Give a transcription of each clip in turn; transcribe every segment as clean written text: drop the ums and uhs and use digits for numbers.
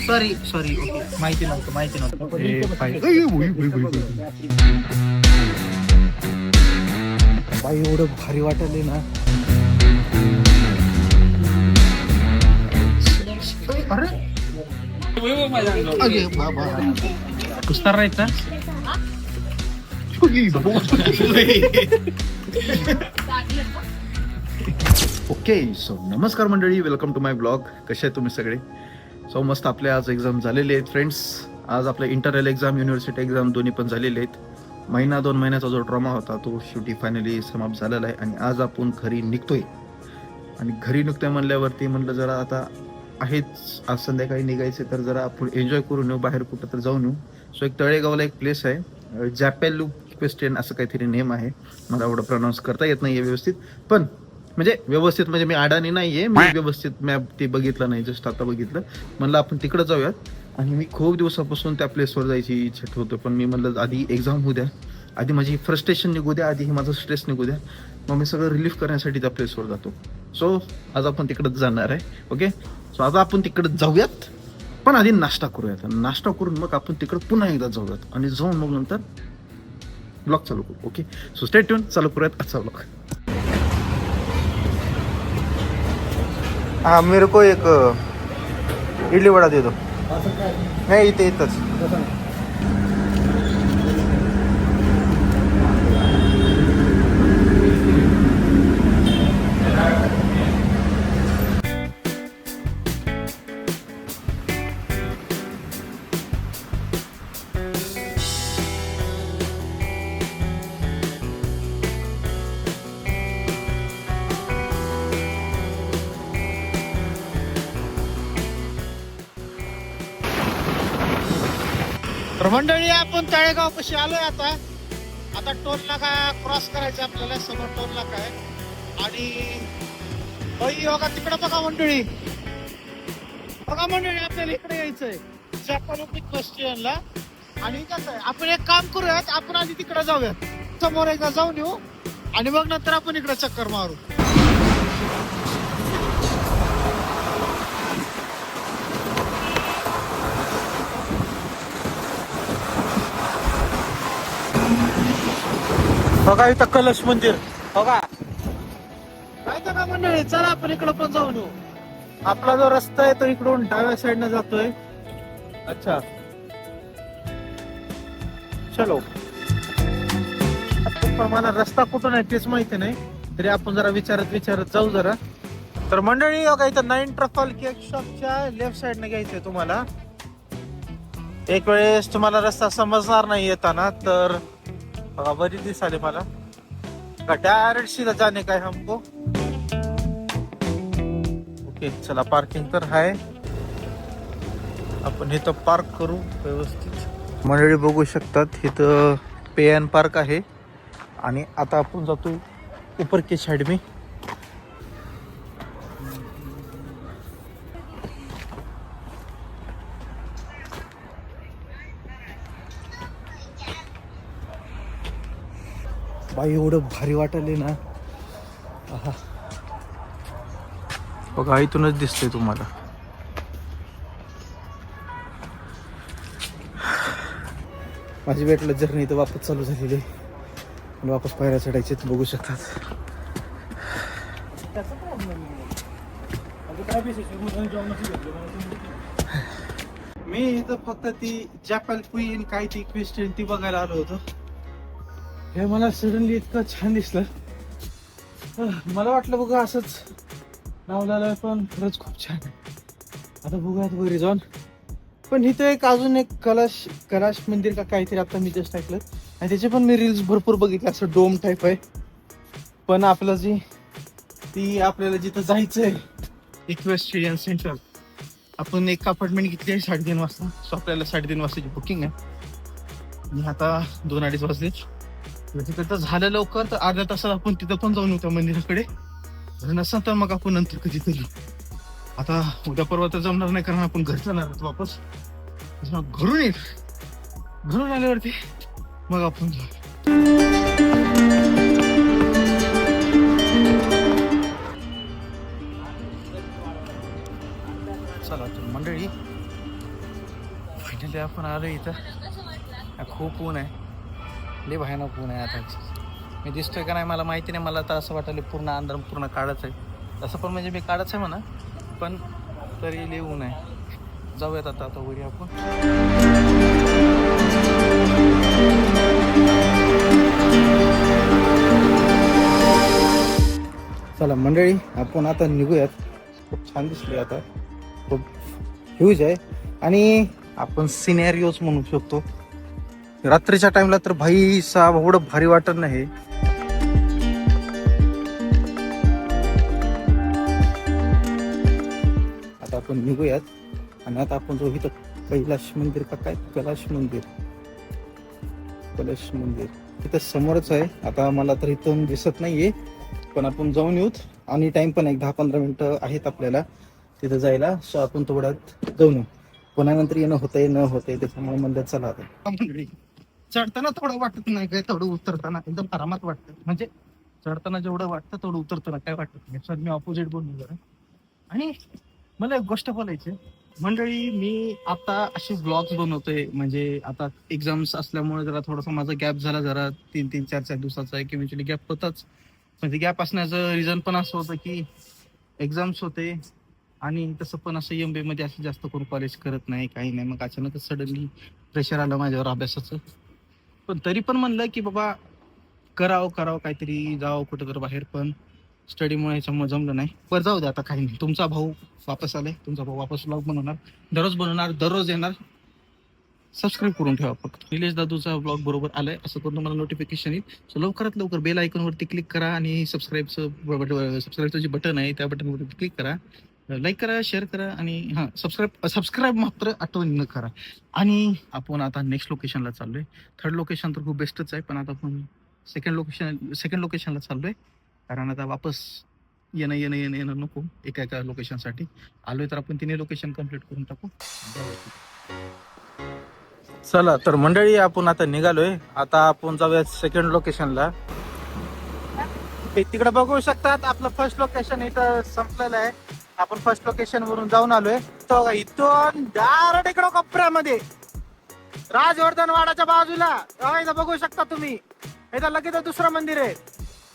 Sorry okay माहिती नव्हतं बाई एवढं भारी वाटले ना. अरे बाबा पुस्तार राहत ना. ओके सो नमस्कार मंडळी, वेलकम टू माय ब्लॉग. कसे आहेत तुम्ही सगळे? सो मस्त आपले आज एक्झाम झालेले आहेत फ्रेंड्स. आज आपले इंटरनल एक्झाम, युनिव्हर्सिटी एक्झाम दोन्ही पण झालेले आहेत. महिना 2 महिन्याचा जो ड्रामा होता तो शेवटी फायनली समाप्त झालेला आहे आणि आज आपण घरी निघतोय. आणि घरी निघतोय म्हणल्यावरती म्हटलं जरा आता आहेच आज संध्याकाळी निघायचे तर जरा आपण एन्जॉय करून येऊ, बाहेर कुठं तर जाऊन येऊ. सो एक तळेगावला एक प्लेस आहे, जॅपेलू क्वेस्टियन असं काहीतरी नेम आहे. मला एवढं प्रोनाऊन्स करता येत नाही आहे व्यवस्थित, पण म्हणजे व्यवस्थित म्हणजे मी अडाणी नाही आहे, मी व्यवस्थित मॅप ते बघितलं नाही, जस्ट आता बघितलं. म्हणलं आपण तिकडं जाऊयात. आणि मी खूप दिवसापासून त्या प्लेसवर जायची इच्छा होतं, पण मी म्हणलं आधी एक्झाम होऊ द्या, आधी माझी फ्रस्ट्रेशन निघू द्या, आधी माझं स्ट्रेस निघू द्या, मग मी सगळं रिलीफ करण्यासाठी त्या प्लेसवर जातो. सो आज आपण तिकडंच जाणार आहे. ओके, सो आता आपण तिकडं जाऊयात, पण आधी नाश्ता करूयात. नाश्ता करून मग आपण तिकडं पुन्हा एकदा जाऊयात आणि जाऊन मग नंतर ब्लॉग चालू करू. ओके, सो स्टे ट्यून, चालू करूयात आजचा ब्लॉग. हाँ मेरे को एक इडली वड़ा दे दो. नहीं इथे इथंच. तर मंडळी आपण तळेगाव कशी आलोय. आता टोल नाका क्रॉस करायचं आपल्याला. समोर टोल नाका आहे आणि बघा तिकडं बघा मंडळी, आपल्याला इकडे यायचंय जॅपेलू क्वेस्टियनला. आणि कसं आहे, आपण एक काम करूयात, आपण आधी तिकडे जाऊयात, समोर एकदा जाऊन येऊ आणि मग नंतर आपण इकडे चक्कर मारू. बघा इथं कलश मंदिर बघा. काय का मंडळी, चला आपण इकडं पण जाऊन येऊ. आपला जो रस्ता आहे तो इकडून डाव्या साईडने जातोय. अच्छा चलो. पण मला रस्ता कुठून आहे तेच माहिती नाही, तरी आपण जरा विचारत जाऊ जरा. तर मंडळी बघा इथं 9 ट्रफल केक शॉपच्या लेफ्ट साईडने घ्यायचंय तुम्हाला. एक वेळेस तुम्हाला रस्ता समजणार नाही येताना तर बघा बरी दिसाले मला का डायरेक्ट सीधा जाने का है हमको. ओके चला, पार्किंग तर आहे, आपण इथं पार्क करू व्यवस्थित. मंडळी बघू शकतात इथं पे एन पार्क आहे. आणि आता आपण जातो ऊपर के साइड में. बाई एवढं भारी वाटले ना. बघा इथूनच दिसतंय तुम्हाला. माझी भेटलं जर्नी इथं वापस चालू झालेली आहे आणि वापस पायऱ्या चढायचे बघू शकतात. मी इथं फक्त ती जॅपेल क्वीन काय ती क्वेस्टियन ती बघायला आलो होतो. हे मला सडनली इतकं छान दिसलं. मला वाटलं बघा असंच नाव लावलं, पण खरंच खूप छान आहे. आता बघूयात वगैरे जाऊन. पण इथं एक अजून एक कैलाश मंदिर का काहीतरी आता मी जस्ट ऐकलं आणि त्याचे पण मी रील्स भरपूर बघितले. असं डोम टाईप आहे. पण आपलं आपल्याला जिथं जायचंय इक्वेस्ट्रियन सेंटर, आपण एक अपार्टमेंट घेतली आहे 3:30 वाजता. सो आपल्याला 3:30 वाजताची बुकिंग आहे आणि आता 2-2:30 वाजले. तिथं तर झालं लवकर तर अर्ध्या तासात आपण तिथं पण जाऊन येऊ त्या मंदिराकडे. नसतं तर मग आपण नंतर कधीतरी. आता उद्या परवा तर जमणार नाही, कारण आपण घरी जाणार आहोत वापस. घरून आल्यावरती मग आपण जाऊ. चला तर मंडळी फायनली आपण आलो इथं. खूप ऊन आहे, लय भयानक ऊन आहे. आता मी दिसतोय का नाही मला माहिती नाही. मला तर असं वाटलं पूर्ण अंधार पूर्ण काळच आहे. तसं पण म्हणजे मी काळच आहे म्हणा, पण तरी लय ऊन आहे. जाऊयात आता वरी आपण. चला मंडळी आपण आता निघूयात. खूप छान दिसले आता, खूप ह्यूज आहे आणि आपण सिनेरियोज म्हणू शकतो. रात्रीच्या टाइमला तर भाई साहेब एवढं भारी वाटत नाही. आता आपण निघूयात आणि आता आपण जो इथं कैलाश मंदिर का काय कैलाश मंदिर तिथं समोरच आहे. आता मला तर इथून दिसत नाहीये, पण आपण जाऊन येऊत आणि टाइम पण 10-15 मिनिटं आहेत आपल्याला तिथं जायला. सो आपण थोड्यात जाऊन येऊ. पुन्हा नंतर येणं होतंय न होतंय त्याच्यामुळे म्हणलं चला आता. चढताना थोडं वाटत नाही काय, थोडं उतरताना एकदम आरामात वाटतं. म्हणजे चढताना जेवढं वाटतं तेवढं उतरताना काय वाटत नाही. सर मी ऑपोजिट बोललो जरा. आणि मला एक गोष्ट बोलायची मंडळी, मी आता असे ब्लॉग्स बनवतोय. म्हणजे आता एक्झाम्स असल्यामुळे जरा थोडासा माझा गॅप झाला, जरा 3-4 दिवसाचा आहे. की गॅप होताच. म्हणजे गॅप असण्याचं रिझन पण असं होतं की एक्झाम्स होते आणि तसं पण असं MBA मध्ये असं जास्त करून कॉलेज करत नाही, काही नाही. मग अचानकच सडनली प्रेशर आलं माझ्यावर अभ्यासाचं. पण तरी पण म्हणलं की बाबा करावं काहीतरी, जावं कुठं तर बाहेर. पण स्टडीमुळे ह्याच्यामुळे जमलं नाही. पण जाऊ दे आता, काही नाही. तुमचा भाऊ वापस आलाय, तुमचा भाऊ वापस ब्लॉग बनवणार, दररोज येणार. सबस्क्राईब करून ठेवा फक्त. निलेश दादूचा ब्लॉग बरोबर आलाय असं करून तुम्हाला नोटिफिकेशन येईल. सो लवकरात लवकर बेल आयकॉनवरती क्लिक करा आणि सबस्क्राईबचं जे बटन आहे त्या बटनवरती क्लिक करा. लाईक करा, शेअर करा आणि हां सबस्क्राईब मात्र आठवणीनं करा. आणि आपण आता नेक्स्ट लोकेशनला चाललोय. थर्ड लोकेशन तर खूप बेस्टच आहे, पण आता आपण सेकंड लोकेशनला चाललोय. कारण आता वापस येणं नको. एका लोकेशनसाठी आलोय तर आपण 3 लोकेशन कम्प्लीट करून टाकू. चला तर मंडळी आपण आता निघालोय. आता आपण जाऊया सेकंड लोकेशनला. तिकडे बघू शकतात आपलं फर्स्ट लोकेशन इथं संपलेलं आहे. आपण फर्स्ट लोकेशन वरून जाऊन आलोय. तो इथून डायरेक्ट इकडं कोपऱ्यामध्ये राजवर्धन वाडाच्या बाजूला इथं बघू शकता तुम्ही. इथं लगेच दुसरं मंदिर आहे.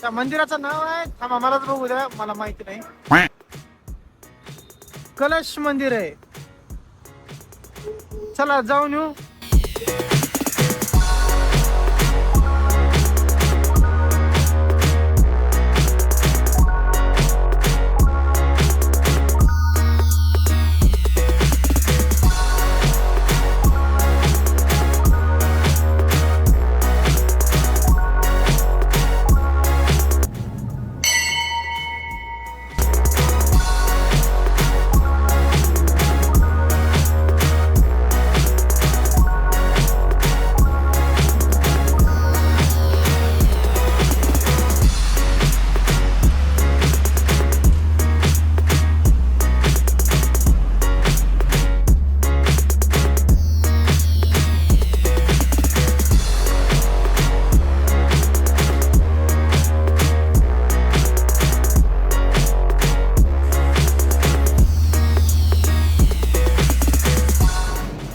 त्या मंदिराचं नाव आहे, थांबा मलाच बघू द्या, मला माहिती नाही. कलश मंदिर आहे. चला जाऊन येऊ.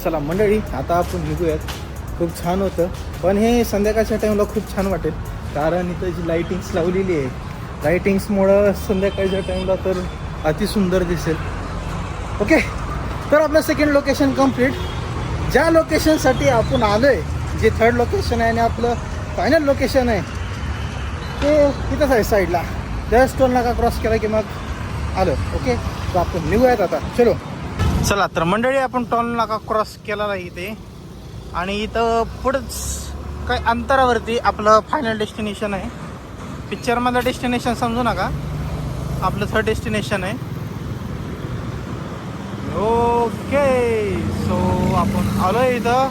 चला मंडळी आता आपण निघूयात. खूप छान होतं, पण हे संध्याकाळच्या टाईमला खूप छान वाटेल. कारण इथं जी लाईटिंग्स लावलेली आहे, लाईटिंग्समुळं संध्याकाळच्या टाईमला तर अतिसुंदर दिसेल. ओके, तर आपलं सेकंड लोकेशन कम्प्लीट. ज्या लोकेशनसाठी आपण आलो आहे, जे थर्ड लोकेशन आहे आणि आपलं फायनल लोकेशन आहे ते तिथंच आहे साईडला. जस्ट टोल नाका क्रॉस केला की मग आलं. ओके, तर आपण निघूयात आता. चलो चला तर मंडळी आपण टोल नाका क्रॉस केला नाही इथे. आणि इथं पुढंच काही अंतरावरती आपलं फायनल डेस्टिनेशन आहे. पिक्चरमधलं डेस्टिनेशन समजू नका, आपलं थर्ड डेस्टिनेशन आहे. ओके, सो आपण आलोय इथं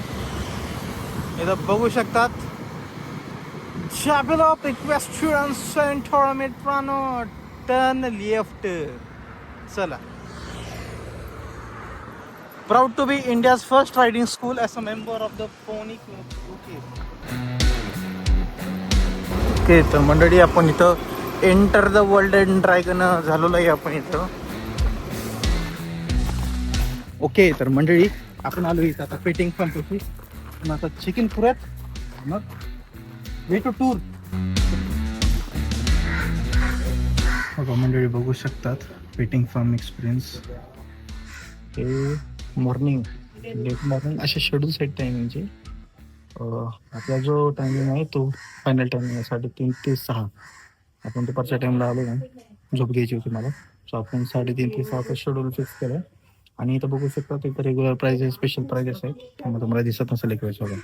बघू शकतात. Chapel of Equestrian Center मित्रांनो, टर्न लेफ्ट. चला. Proud to be India's first riding school as a member of the Pony Club. Okay, तर मंडळी आपण इथं एंटर द वर्ल्ड ड्रॅगन झालेलो आहे आपण इथं. ओके तर मंडळी आपण आलो इथं आता पेटिंग फार्मपाशी पण आता चेक इन करूयात मग वे टू टूर. बघा मंडळी बघू शकतात पेटिंग फार्म एक्सपिरियन्स. हे मॉर्निंग लेट मॉर्निंग असे शेड्यूल सेट टायमिंगचे. आपला जो टायमिंग आहे तो फायनल टायमिंग आहे 3:30 ते 6. आपण दुपारच्या टाइमला आलो ना, झोप घ्यायची होती मला, सो आपण 3:30 ते 6 शेड्यूल फिक्स केलं. आणि इथं बघू शकता इथं रेग्युलर प्राइजेस स्पेशल प्राइजेस आहेत त्यामुळे तुम्हाला दिसत नसेल एक वेळेस बघा.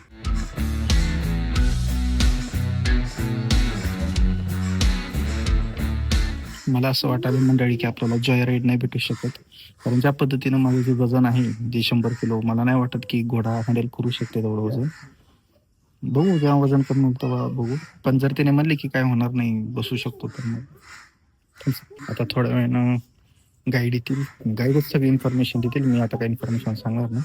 मला असं वाटायला मंडळी की आपल्याला जॉय राईड नाही भेटू शकत, कारण ज्या पद्धतीनं माझं जे वजन आहे जे 100 किलो, मला नाही वाटत की घोडा हँडल करू शकते तेवढं वजन. बघू जेव्हा वजन कमी होईल तेव्हा बघू, पण जर त्याने म्हणले की काय होणार नाही बसू शकतो तर मग आता थोड्या वेळानं गाईड येतील, गाईडच सगळी इन्फॉर्मेशन देतील. मी आता काही इन्फॉर्मेशन सांगणार नाही.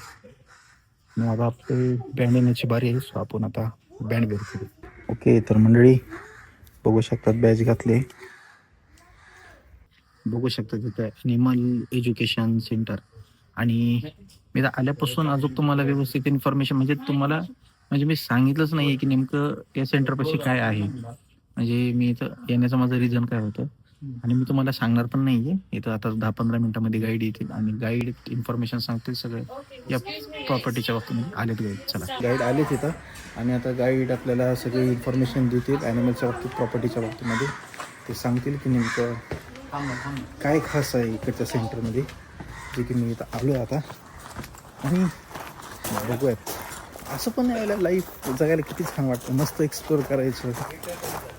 मग आता आपले बँड येण्याची बारी आहे, सो आपण आता बँड वेअर करू. ओके तर मंडळी बघू शकतात बॅच घातले, बघू शकता तिथं ॲनिमल एज्युकेशन सेंटर. आणि मी आल्यापासून अजून तुम्हाला व्यवस्थित इन्फॉर्मेशन म्हणजे मी सांगितलंच नाही की नेमकं या सेंटरपाशी काय आहे, म्हणजे मी इथं येण्याचं माझं रिझन काय होतं. आणि मी तुम्हाला सांगणार पण नाही आहे इथं. आता 10-15 मिनिटांमध्ये गाईड येतील आणि गाईड इन्फॉर्मेशन सांगतील सगळं या प्रॉपर्टीच्या बाबतीत. आलेत गाईड, चला गाईड आले तिथं आणि आता गाईड आपल्याला सगळी इन्फॉर्मेशन देतील ॲनिमलच्या बाबतीत, प्रॉपर्टीच्या बाबतीमध्ये. ते सांगतील की नेमकं काय खास आहे इकडच्या सेंटरमध्ये, जे की मी इथं आलो आहे आता. आणि बघूयात, असं पण यायला लाईफ जगायला किती छान वाटतं, मस्त एक्सप्लोअर करायचं,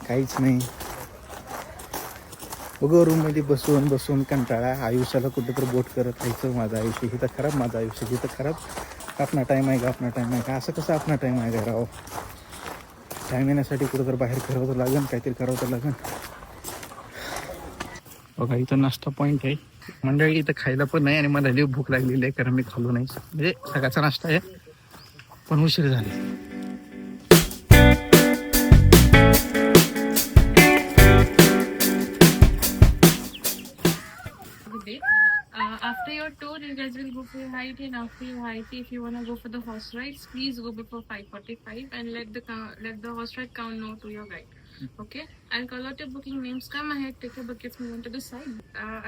काहीच नाही. बघू रूममध्ये बसून बसून कंटाळा, आयुष्याला कुठेतरी बोट करत राहायचं. माझं आयुष्य हे तर खराब, माझं आयुष्य हे तर खराब, आपला टाईम आहे का, आपला टाईम आहे का, असं कसं आपला टाईम आहे का राव. टाईम येण्यासाठी कुठं तर बाहेर करावं तर लागेल, काहीतरी करावं तर लागेल. बघा इथं नाश्ता पॉईंट आहे मंडळी, इथं खायला पण नाही आणि मला लई भूक लागलेली आहे, कारण मी खाल्लो नाही. म्हणजे सकाळचा नाश्ता आहे पण उशीर झाले. After your tour, you guys will go for your hike, and after your hike, if you wanna go for the horse rides, please go before 5:45 and let the horse ride count know to your guide. Okay? I'll call out your booking names. Come ahead, take your buckets, move on to the side.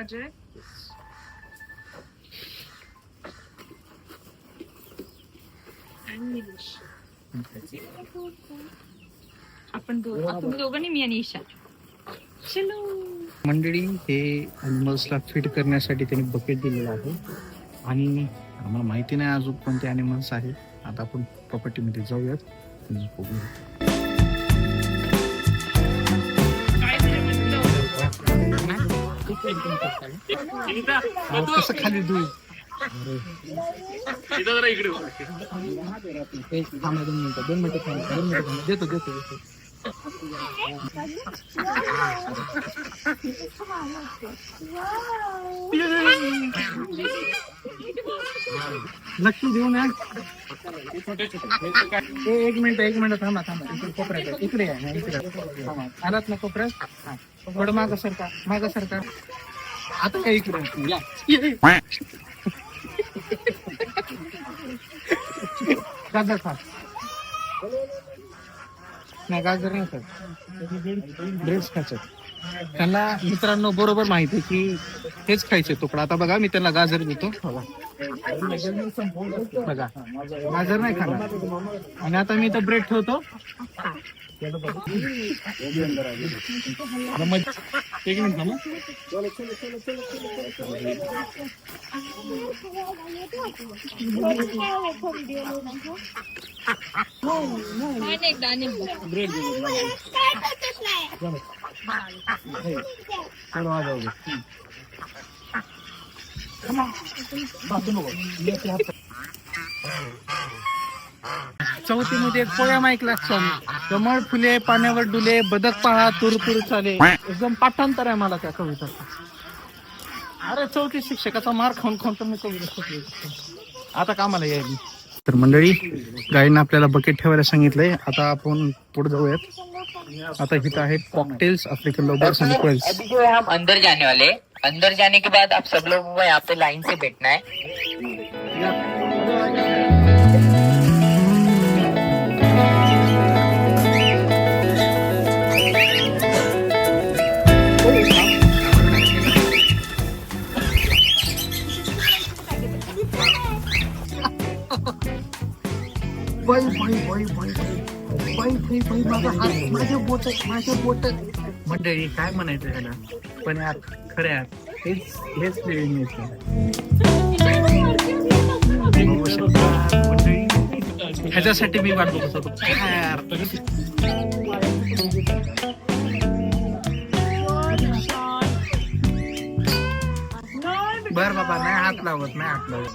Ajay. And Nilesh. आपण दोघांनी मी आणि ईशा. चलो मंडळी हे ॲनिमल्सला feed करण्यासाठी त्यांनी bucket दिलेलं आहे आणि आम्हाला माहिती नाही अजून कोणते ॲनिमल्स आहे. आता आपण प्रॉपर्टीमध्ये जाऊयात, कसं खाली दूध इकडे 2 मिनिटं देतो. नक्की देऊ ना. एक मिनिट थांबा कोपऱ्यात इकडे आलात ना कोपऱ्यात. थोडं मागं सरका आता काय इकडे गाजर खा. नाही गाजर नाही सर, ड्रेस खायचं त्यांना. मित्रांनो बरोबर माहिती आहे की हेच खायचे तुकडा. आता बघा मी त्यांना गाजर देतो, बघा गाजर नाही खाणार. आणि आता मी इथं ब्रेड ठेवतो. एक मिनिट थांबा. ब्रेड चौथीमध्ये एक पोयम ऐकला, कमळ फुले पाण्यावर डुले, बदक पहा तुर तुर चाले. एकदम पाठांतर आहे मला त्या कविताचं. अरे चौथी शिक्षकाचा मार खाऊन तर मी कविता आता कामाला यायली. तर मंडळी गाईडनं आपल्याला बकेट ठेवायला सांगितलंय. आता आपण पुढे जाऊयात. आता इथं आहेत कॉकटेल्स, अफ्रीकन लव्हर्स आणि क्वेल्स. अभी जो है हम अंदर जाने वाले. अंदर जाने के बाद आप सब लोगों को यहाँ पे लाइन से बैठना है. मंडळी काय म्हणायचं ह्याला, पण यार खऱ्या हेच हेच ह्याच्यासाठी मी वाट बघत होतो. काय यार बर बाबा, नाही हात लावत, नाही हात लावत.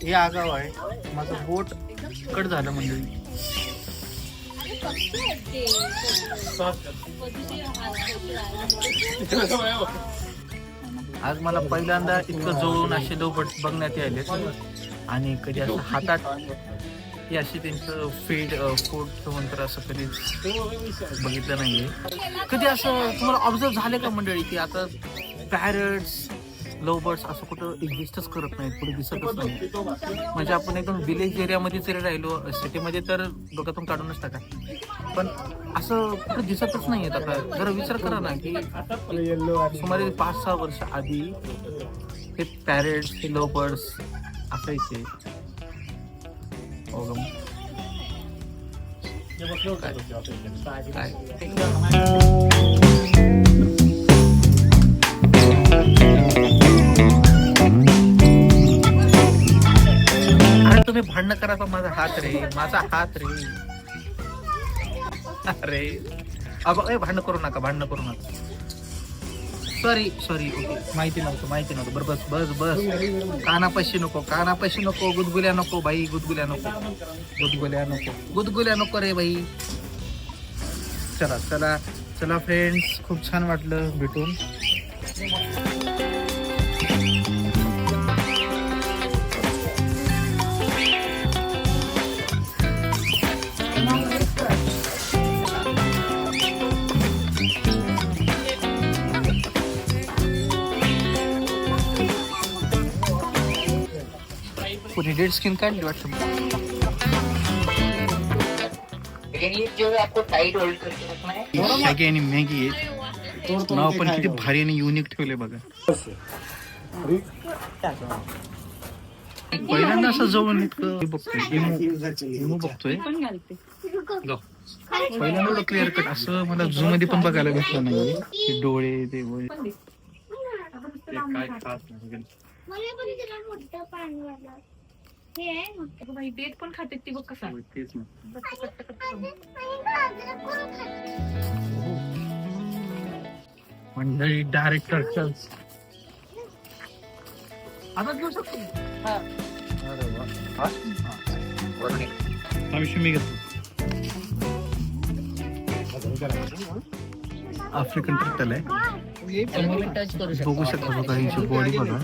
हे आगाव आहे, माझं बोट कट झालं मंडळी. आज मला पहिल्यांदा इतकं जवळून असे लोबट बघण्यात यायले, आणि कधी असं हातात हे अशी त्यांचं फूड म्हणतात असं कधी बघितलं नाहीये. कधी असं तुम्हाला ऑब्झर्व झाले का मंडळी की आता पॅरट्स लवबर्ड्स असं कुठं एक्झिस्टच करत नाहीत, कुठे दिसतच नाही. म्हणजे आपण एकदम विलेज एरियामध्ये जरी राहिलो, सिटीमध्ये तर डोक्यातून काढूनच टाका, पण असं कुठं दिसतच नाहीयेत. आता जरा विचार करा ना की सुमारे 5-6 वर्ष आधी हे पॅरेट्स, हे लवबर्ड्स असायचे. अरे तुम्ही भांडण करा, पण माझा हात रे, माझा हात रे. अरे अगं भांडण करू नका, भांडण करू नका. सॉरी ओके, माहिती नव्हतं. बरं बस कानापाशी नको, गुदगुल्या नको बाई, गुदगुल्या नको रे बाई. चला फ्रेंड्स, खूप छान वाटलं भेटून. पूरी डेड स्किन काढली वाटतं. जो है आपको टाइट होल्ड करके रखना है. शॅगी आणि मॅगी आहे, नाव पण किती भारी आणि युनिक ठेवले बघा. पहिल्यांदा असं जवळून इतकं बघतोय, पहिल्यांदा एवढं क्लिअर कट असं मला झूम मध्ये पण बघायला भेटलं नाही. ते डोळे ते डेट पण खाते ती बघ कसा. मंडळी डायरेक्टर आता घेऊ शकतो. मी घेतो. आफ्रिकन टर्टल आहे, बघू शकता बघा यांची बॉडी बघा.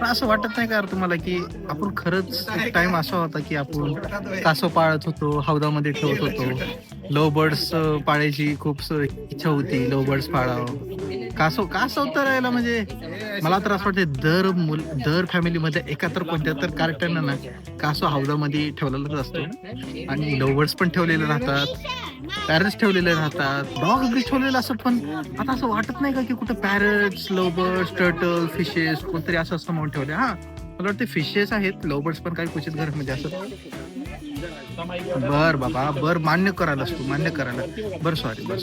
असं वाटत नाही का तुम्हाला की आपण खरंच टाइम असा होता की आपण कासव पाळत होतो, हौदामध्ये ठेवत होतो. लव बर्ड्स पाळायची खूप इच्छा होती, लव बर्ड्स पाळावं. कासव तर यायला म्हणजे मला तर असं वाटतं दर फॅमिलीमध्ये एका तर कोणत्या तर कार्टन ना कासव हौदामध्ये ठेवलेलाच असतो, आणि लव बर्ड्स पण ठेवलेले राहतात, पॅरट्स ठेवलेले राहतात, डॉग वगैरे ठेवलेलं असत. पण आता असं वाटत नाही का की कुठं पॅरट्स, लव बर्ड्स, टर्टल, फिशेस कोणतरी असं म्हणून ठेवले. हा मला वाटतं फिशेस आहेत, लव बर्ड्स पण काही क्वचित घरामध्ये असत. बर बाबा बर, मान्य करायलास तू, मान्य करायला. बर सॉरी बर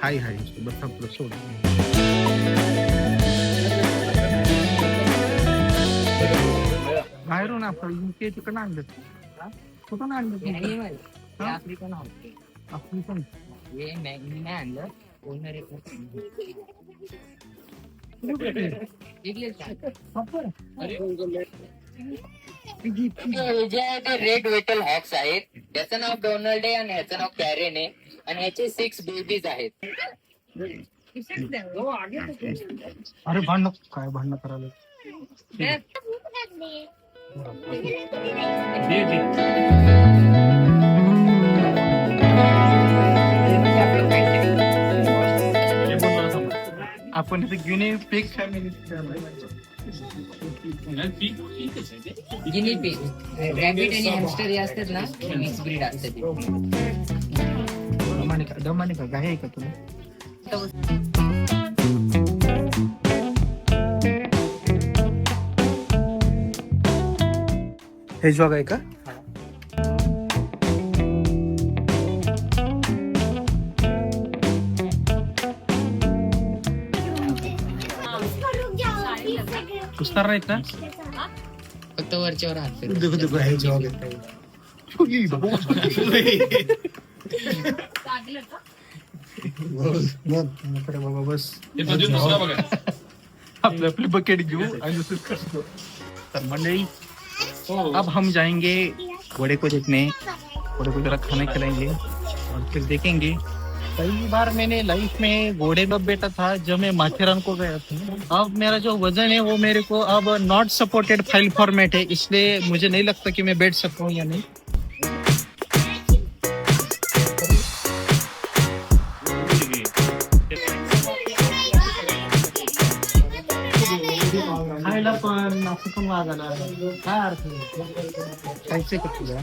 हाय बस आपलं सोड. बाहेरून आपण युके तिकडं आणलं, कुठून आणलं? आफ्रिकन हे मॅगी नाही आणलं, ओनर हे जे आहे ते रेड वेटल हॉक्स आहेत. त्याचं नाव डोनाल्ड आहे आणि ह्याचं नाव कॅरेन आहे आणि ह्याचे 6 बेबीज आहेत. अरे भांडण काय भांडण करायला आपण इथे guinea pig family guinea pig, rabbit आणि हॅमस्टर हे असतात ना, मिक्स ब्रीड असतात. दमाने का गाय आहे का तुला हे जॉग आहे का उस्तार आहेत ना फक्त वरच्यावर हात फिरव. बाबा बस आपली आपली बकेट घेऊ आणि दुसरं करतो. तर मंडळी अब हम जाएंगे घोड़े को देखने, घोड़े को जरा खाना खिलाएंगे और फिर देखेंगे. कई बार मैंने लाइफ में घोड़े पर बैठा था जब मैं माथेरान को गया था. अब मेरा जो वजन है वो मेरे को अब नॉट सपोर्टेड फाइल फॉर्मेट है, इसलिए मुझे नहीं लगता कि मैं बैठ सकता हूँ या नहीं. खायला पण असं पण वागायला काय अर्थ खायचंय का तुला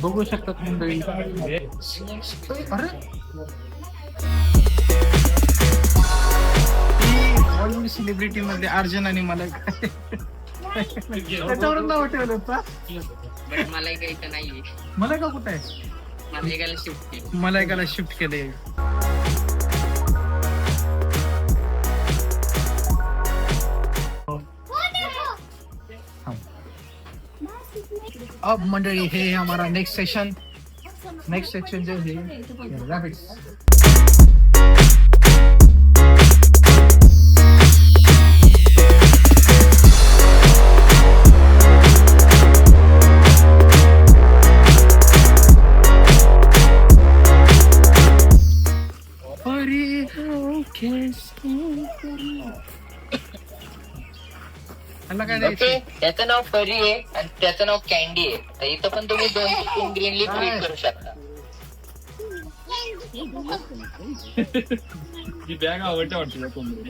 बघू शकतात मंडळी. अरे बॉलिवूड सेलिब्रिटी मध्ये अर्जुन आणि मला त्याच्यावर नाव ठेवलं होतं. बट मला काही इथं नाहीये. मला का कुठं आहे मला एकाला शिफ्ट केलं. मला एकाला शिफ्ट केले. अब मंडळी हे हमारा नेक्स्ट सेशन जो है रैपिड्स. ओके, त्याचं नाव फरी आहे आणि त्याचं नाव कॅन्डी आहे. तर इथं पण तुम्ही 2 ते 3 ग्रीन लीफ फीड करू शकता. ही बॅग आवडते वाटतं कोंबडी.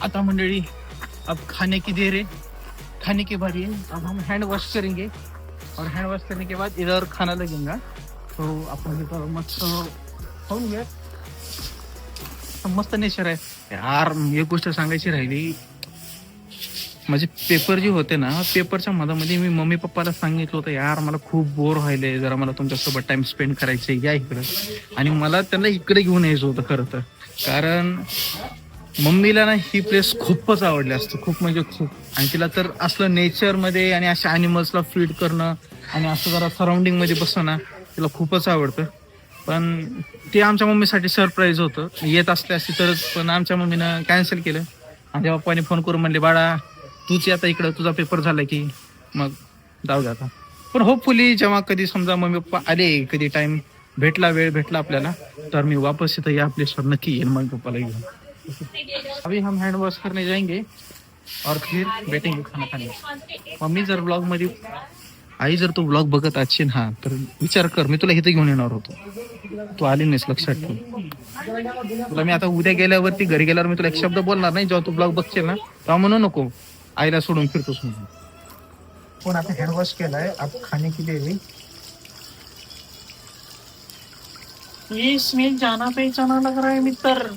आता मंडळी अब खाने की देर है, खाने की बारी है. अब हम हैंड वॉश करेंगे और हैंड वॉश करने के बाद इधर खाना लगेगा. तो आपण इथं मस्त खाऊन घ्या. मस्त नेचर आहे यार. एक गोष्ट सांगायची राहिली, माझे पेपर जे होते ना, पेपरच्या मधामध्ये मी मम्मी पप्पाला सांगितलं होतं यार मला खूप बोर व्हायलंय, जरा मला तुमच्यासोबत टाइम स्पेंड करायचे या इकडं. आणि मला त्यांना इकडे घेऊन यायचं होतं खरं तर, कारण मम्मीला ना ही प्लेस खूपच आवडली असते, खूप म्हणजे खूप. आणि तिला तर असलं नेचरमध्ये आणि अशा ॲनिमल्सला फीड करणं आणि असं जरा सराउंडिंगमध्ये बसणं तिला खूपच आवडतं. पण ते आमच्या मम्मीसाठी सरप्राईज होतं, येत असले असते तरच. पण आमच्या मम्मीनं कॅन्सल केलं. माझ्या पप्पाने फोन करून म्हणले बाळा तूच आता इकडं, तुझा पेपर झाला की मग जाऊ द्या आता. पण होपफुली जेव्हा कधी समजा मम्मी पप्पा आले, कधी टाइम भेटला, वेळ भेटला आपल्याला, तर मी वापस इथं या प्लेसवर नक्की येईन मम्मी पप्पाला घेऊन. अभी हम हैंड वॉश करने जाएंगे और फिर बैठेंगे खाना खाने. मम्मी जर ब्लॉग मध्ये, आई जर तू ब्लॉग बघत असशील हा तर विचार कर, मी तुला इथे घेऊन येणार होतो, तू आली नाहीस, लक्षात ठेव. तुला मी आता उद्या गेल्यावरती घरी गेल्यावर मी तुला एक शब्द बोलणार नाही, जेव्हा तू ब्लॉग बघशील ना तेव्हा म्हणू नको आईला सोडून फिरतोस म्हणून. पण आता हँड वॉश केलाय, अब खाने के लिए इसमें जाना पहचाना लग रहा है मित्र.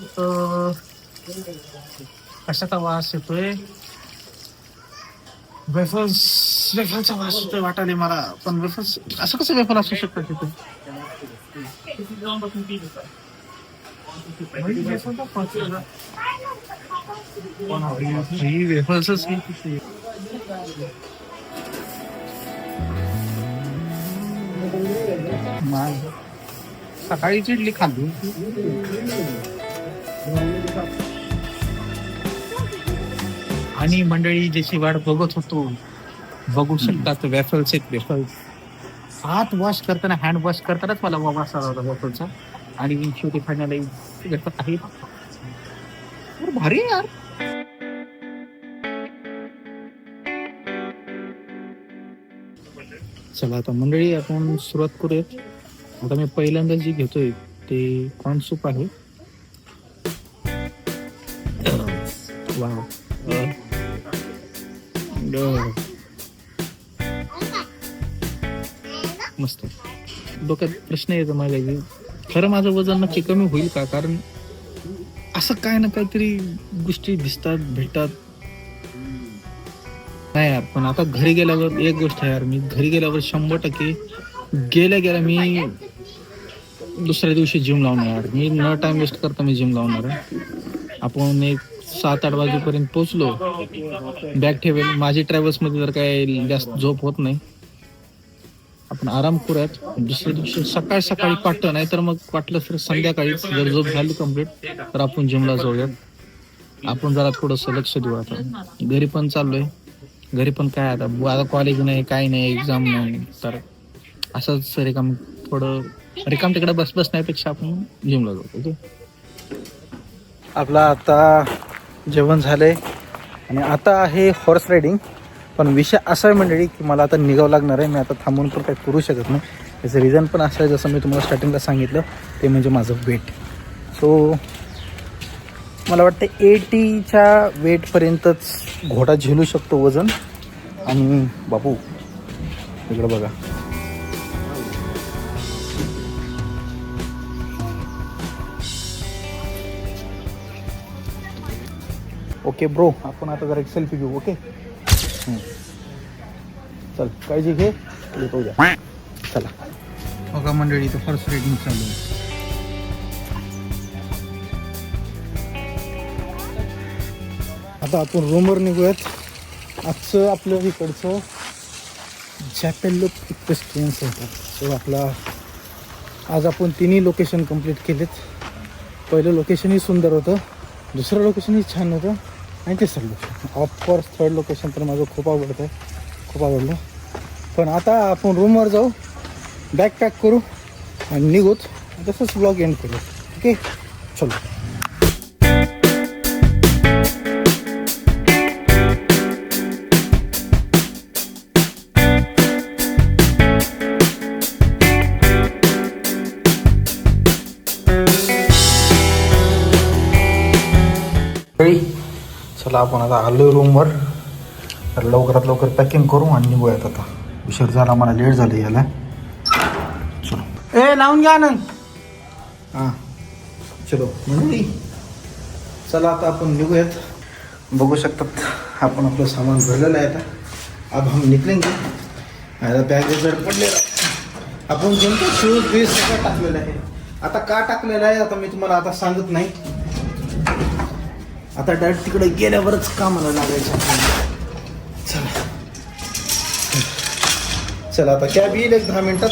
कशाचा वास येतोय? वेफलचा वास येतोय वाटायला मला. पण वेफल्स असं कसं वेफल असू शकतं तिथे? वेफल्सच सकाळी चिडली खाल्ली. आणि मंडळी ज्याची वाट बघत होतो, बघू शकतात वेफल्स आहेत. वेफल्स हात वॉश करताना, हँड वॉश करतानाच मला वास आला होता वेफलचा. आणि शेवटी खाण्याला वेफल आहे. भारी आहे यार. चला आता मंडळी आपण सुरुवात करूयात. आता मी पहिल्यांदा जी घेतोय ते कॉर्न सूप आहे. वाव. मस्त. डोक्यात प्रश्न येतो माझ्या की खरं माझं वजन नक्की कमी होईल का? कारण असं काय ना काहीतरी गोष्टी दिसतात, भेटतात. नाही यार, पण आता घरी गेल्यावर एक गोष्ट आहे यार, मी घरी गेल्यावर 100% गेल्या मी दुसऱ्या दिवशी जिम लावणार यार. मी न टाइम वेस्ट करता मी जिम लावणार आहे. आपण एक 7-8 वाजेपर्यंत पोहोचलो, बॅग ठेवेल. माझी ट्रॅव्हल्समध्ये जर काय जास्त झोप होत नाही, आपण आराम करूयात. दुसऱ्या दिवशी सकाळी पाठवं, नाही तर मग वाटलं तर संध्याकाळी जर झोप झाली कम्प्लीट तर आपण जिमला जाऊयात. आपण जरा थोडंसं लक्ष देऊ. आता घरी पण चाललोय. घरी पण काय आता कॉलेज नाही, काही नाही, एक्झाम नाही, तर असंच रिकाम तिकडे बसण्यापेक्षा आपण जिमला जाऊ. ओके. आपला आता जेवण झालंय आणि आता आहे हॉर्स रायडिंग. पण विषय असा आहे मंडळी की मला आता निघावं लागणार आहे. मी आता थांबून पण काही करू शकत नाही. याचं रिझन पण असं आहे, जसं मी तुम्हाला स्टार्टिंगला सांगितलं, ते म्हणजे माझं वेट. सो मला वाटतं 80च्या वेटपर्यंतच घोडा झेलू शकतो वजन. आणि बापू इकडं बघा. ओके ब्रो, आपण आता जरा एक सेल्फी घेऊ. ओके चल, काळजी घे, येतो उद्या. चला बघा मंडळी, इथं हॉर्स रायडिंग चालू आहे. आता आपण रूमवर निघूयात. आजचं आपलं इकडचं जॅपेलो एक्सपिरियन्स होता. सो आपला आज आपण 3 लोकेशन कंप्लीट केलेत. पहिलं लोकेशनही सुंदर होतं, दुसरं लोकेशनही छान होतं, आणि तिसरं लोकेशन ऑफकोर्स 3rd लोकेशन तर माझं खूप आवडलं. पण आता आपण रूमवर जाऊ, बॅग पॅक करू आणि निघूत. तसंच ब्लॉग एंड करू. ओके चलो. चला आपण आता आलो रूमवर. तर लवकरात लवकर पॅकिंग करू आणि निघूयात. आता उशीर झाला, मला लेट झालं यायला. चलो लावून घ्या आनंद. हां चलो म्हणून चला आता आपण निघूयात. बघू शकतात आपण आपलं सामान भरलेलं आहे. आता अब हम निकलेंगे. आता बॅग जर पडलेला आपण जमतो, शूज बीज सगळं टाकलेलं आहे. आता का टाकलेलं आहे आता मी तुम्हाला आता सांगत नाही. आता डायरेक्ट तिकडे गेल्यावरच कामाला लागायचं. चला आता कॅब येईल एक 10 मिनिटात.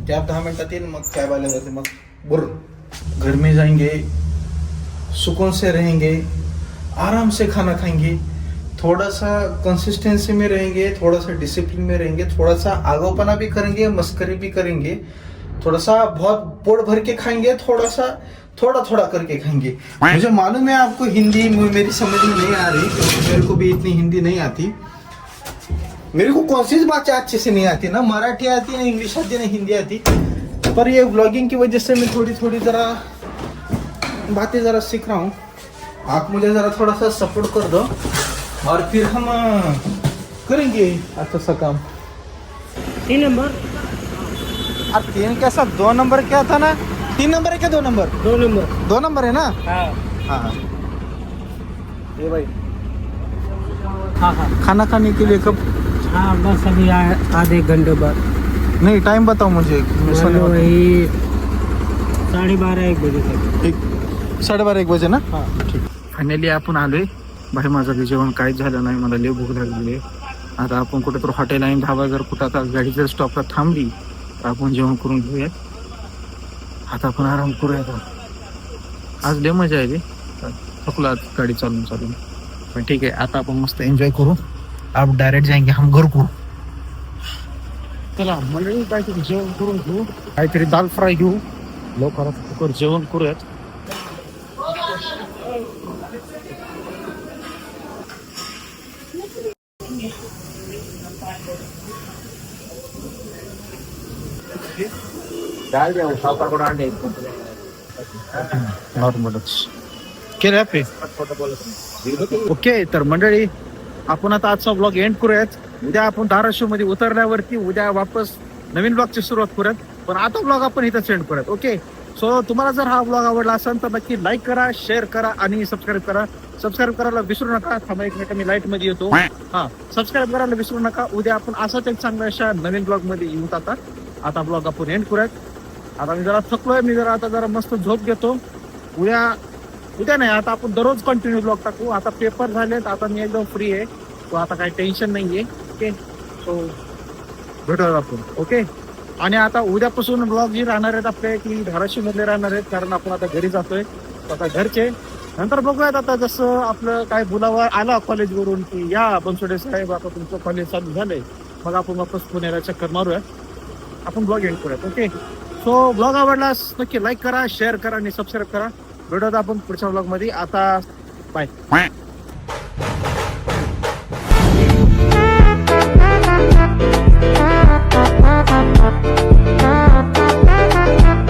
कॅब 10 मिनिटात येईल, मग कॅब आल्या जाते. मग बुर घर में जाएंगे, सुकून से रहेंगे, आराम से खाना खाएंगे, थोड़ा सा कंसिस्टेंसी में रहेंगे, थोड़ा सा डिसिप्लिन में रहेंगे, थोड़ा सा आगाऊपना भी करेंगे, मस्करी भी करेंगे, थोड़ा सा बहुत पोट भर के खाएंगे, थोड़ा थोड़ा करके खाएंगे. मुझे मालूम है आपको हिंदी मेरी समझ में नहीं आ रही, क्योंकि मेरे को भी इतनी हिंदी नहीं आती. मेरे को कौन सी बातें अच्छे से नहीं आती, ना मराठी आती, ना इंग्लिश आती, ना हिंदी आती. पर ये व्लॉगिंग की वजह से मैं थोड़ी जरा बातें जरा सीख रहा हूँ. आप मुझे जरा थोड़ा सा सपोर्ट कर दो और फिर हम करेंगे अच्छा सा काम. 3 नंबर अब 3 कैसा 2 नंबर क्या था ना 3 नंबर है क्या 2 नंबर 2 नंबर है ना हाँ हाँ ये भाई खाना खाने के लिए कब हाँ बस अभी आधे घंटे बाद नहीं टाइम बताओ मुझे मैं सोने वाला वही 12:30-1 बजे तक हूँ। 12:30-1 बजे ना हाँ ठीक फायनली आपण आलोय भाई माझं बी जेवण काहीच झालं नाही मला लय भूक लागली आहे आता आपण कुठेतरी हॉटेल आणि ढाबा जर कुठं आता गाडी जर स्टॉपला थांबली तर आपण जेवण करून घेऊया आता आपण आराम करूया आज लय मजा आहे रे थकलो आज गाडी चालून पण ठीक आहे आता आपण मस्त एन्जॉय करू आप डायरेक्ट जाएंगे हम घर को चला मंडळी काहीतरी जेवण करून घेऊ काहीतरी दाल फ्राय घेऊ लवकरात जेवण करूयात नॉर्मलच केलं पे ओके तर मंडळी आपण आता आजचा ब्लॉग एंड करूयात उद्या आपण धाराशिव मध्ये उतरल्यावरती उद्या वापस नवीन ब्लॉगची सुरुवात करूयात पण आता ब्लॉग आपण इथं सेंड करूयात ओके सो तुम्हाला जर हा ब्लॉग आवडला असेल तर नक्की लाईक करा शेअर करा आणि सबस्क्राईब करायला विसरू नका थांबा एक मिनिट मी लाईट मध्ये येतो हा सबस्क्राईब करायला विसरू नका उद्या आपण असाच एक चांगल्या अशा नवीन ब्लॉग मध्ये येऊन आता ब्लॉग आपण एंड करूयात आता मी जरा थकलोय मी जरा मस्त झोप घेतो उद्या नाही आता आपण दररोज कंटिन्यू ब्लॉग टाकू आता पेपर झालेत आता मी एकदम फ्री आहे तो आता काही टेन्शन नाहीये ओके सो भेटूया आपण ओके आणि आता उद्यापासून ब्लॉग जे राहणार आहेत आपले की धाराशिव मधले राहणार आहेत कारण आपण आता घरी जातोय आता घरचे नंतर बघूयात आता जसं आपलं काय बोलावं आला कॉलेजवरून की या बनसोडे साहेब आता तुमचं कॉलेज चालू झालंय मग आपण वापस पुण्याला चक्कर मारूया आपण ब्लॉग एंड करूयात ओके सो ब्लॉग आवडलास नक्की लाईक करा शेअर करा आणि सबस्क्राईब करा भेटूयात आपण पुढच्या ब्लॉग मध्ये आता बाय